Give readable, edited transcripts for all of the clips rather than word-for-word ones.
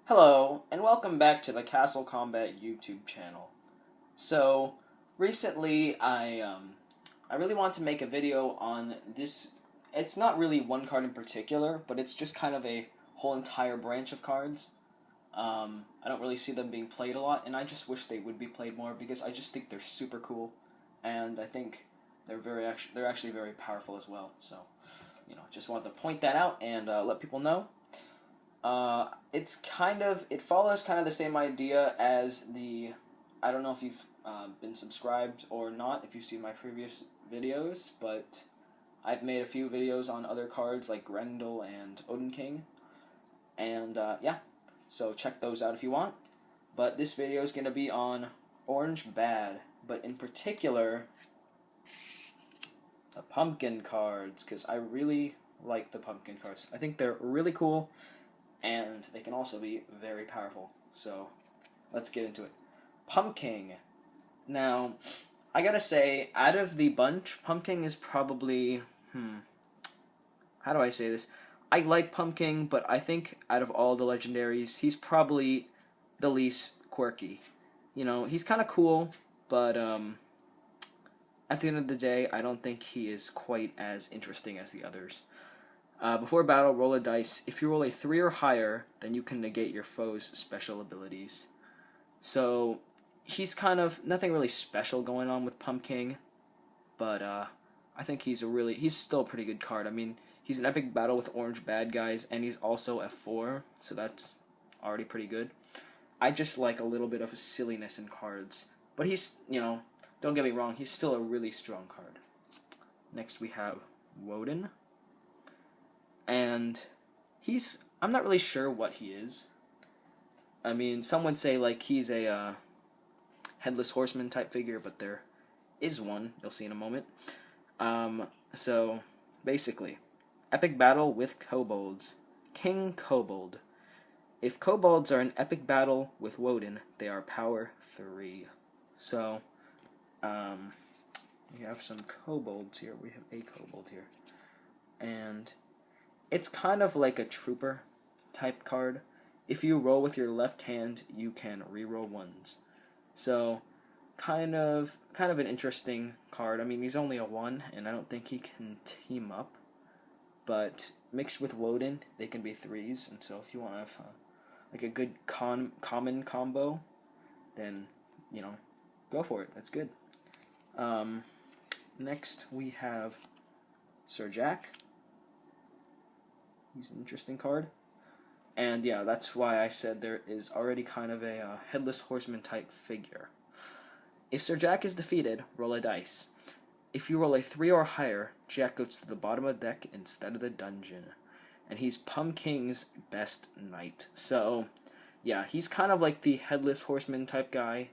Hello, and welcome back to the Castle Combat YouTube channel. So, recently I really want to make a video on this. It's not really one card in particular, but it's just kind of a whole entire branch of cards. I don't really see them being played a lot, and I just wish they would be played more because I just think they're super cool, and I think they're actually very powerful as well. So, just wanted to point that out and let people know. It follows kind of the same idea as the, I don't know if you've been subscribed or not, if you've seen my previous videos, but I've made a few videos on other cards like Grendel and Odin King, and yeah, so check those out if you want. But this video is going to be on Orange Bad, but in particular, the pumpkin cards, because I really like the pumpkin cards. I think they're really cool, and they can also be very powerful. So, let's get into it. Pumpkin. Now, I gotta say, out of the bunch, Pumpkin is probably, how do I say this? I like Pumpkin, but I think out of all the legendaries, he's probably the least quirky. He's kind of cool, but at the end of the day, I don't think he is quite as interesting as the others. Before battle, roll a dice. If you roll a 3 or higher, then you can negate your foe's special abilities. So, he's kind of nothing really special going on with Pumpkin, but I think he's still a pretty good card. I mean, he's an epic battle with orange bad guys, and he's also F4, so that's already pretty good. I just like a little bit of silliness in cards, but he's, don't get me wrong, he's still a really strong card. Next we have Woden. And I'm not really sure what he is. I mean, some would say like he's a headless horseman type figure, but there is one, you'll see in a moment. So, basically, epic battle with kobolds. King Kobold. If kobolds are in epic battle with Woden, they are power 3. So, we have some kobolds here. We have a kobold here. And it's kind of like a trooper type card. If you roll with your left hand, you can reroll ones. So, kind of an interesting card. I mean, he's only a 1, and I don't think he can team up. But mixed with Woden, they can be 3s. And so, if you want to have like a good common combo, then go for it. That's good. Next we have Sir Jack. He's an interesting card. And yeah, that's why I said there is already kind of a headless horseman type figure. If Sir Jack is defeated, roll a dice. If you roll a 3 or higher, Jack goes to the bottom of the deck instead of the dungeon. And he's Pumpkin's best knight. So, yeah, he's kind of like the headless horseman type guy.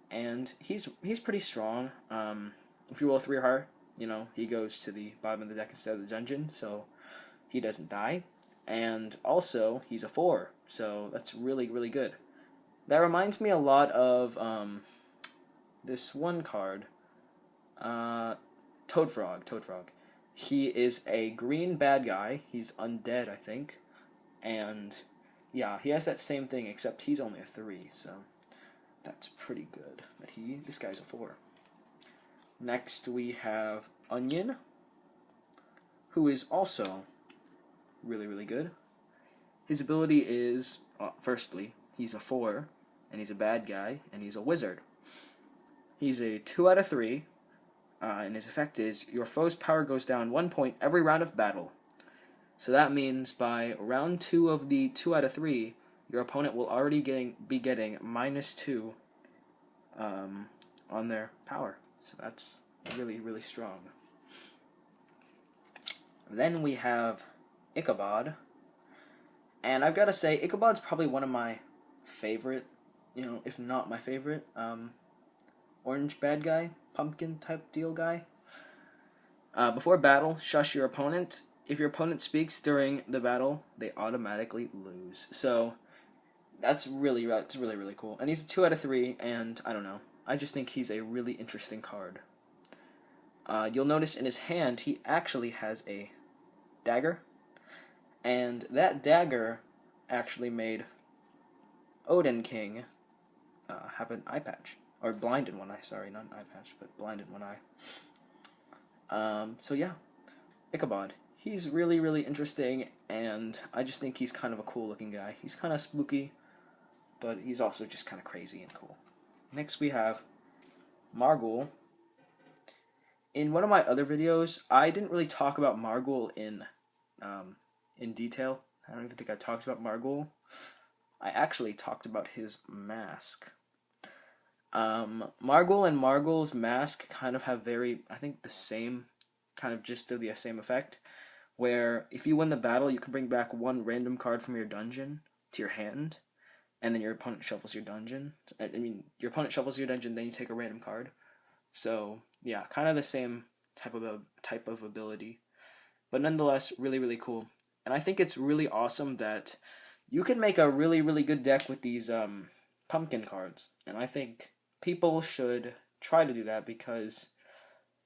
And he's pretty strong. If you roll a 3 or higher, he goes to the bottom of the deck instead of the dungeon. So, he doesn't die, and also he's a 4, so that's really, really good. That reminds me a lot of this one card, Toad Frog. He is a green bad guy. He's undead, I think, and yeah, he has that same thing, except he's only a 3, so that's pretty good. But this guy's a 4. Next we have Onion, who is also really, really good. His ability is, firstly, he's a 4, and he's a bad guy, and he's a wizard. He's a 2 out of 3, and his effect is, your foe's power goes down 1 point every round of battle. So that means by round 2 of the 2 out of 3, your opponent will already be getting -2 on their power. So that's really, really strong. Then we have Ichabod, and I've got to say, Ichabod's probably one of my favorite, if not my favorite, orange bad guy, pumpkin type deal guy. Before battle, shush your opponent. If your opponent speaks during the battle, they automatically lose. So, that's really, really cool. And he's a 2 out of 3, and I don't know. I just think he's a really interesting card. You'll notice in his hand, he actually has a dagger. And that dagger actually made Odin King have an eye patch. Or blind in one eye, sorry, not an eye patch, but blind in one eye. So yeah, Ichabod. He's really, really interesting, and I just think he's kind of a cool looking guy. He's kind of spooky, but he's also just kind of crazy and cool. Next we have Margul. In one of my other videos, I didn't really talk about Margul in detail. I don't even think I talked about Margul. I actually talked about his mask. Margul and Margul's mask kind of have I think the same kind of gist of the same effect, where if you win the battle, you can bring back one random card from your dungeon to your hand, and then your opponent shuffles your dungeon. I mean, your opponent shuffles your dungeon, then you take a random card. So yeah, kind of the same type of ability, but nonetheless, really, really cool. And I think it's really awesome that you can make a really, really good deck with these pumpkin cards. And I think people should try to do that because,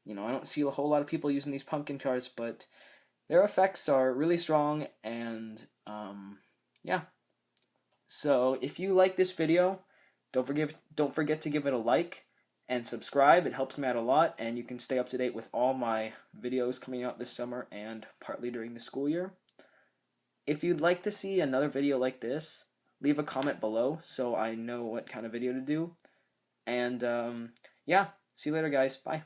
I don't see a whole lot of people using these pumpkin cards, but their effects are really strong. And yeah. So if you like this video, don't forget to give it a like and subscribe. It helps me out a lot, and you can stay up to date with all my videos coming out this summer and partly during the school year. If you'd like to see another video like this, leave a comment below so I know what kind of video to do. And yeah, see you later, guys. Bye.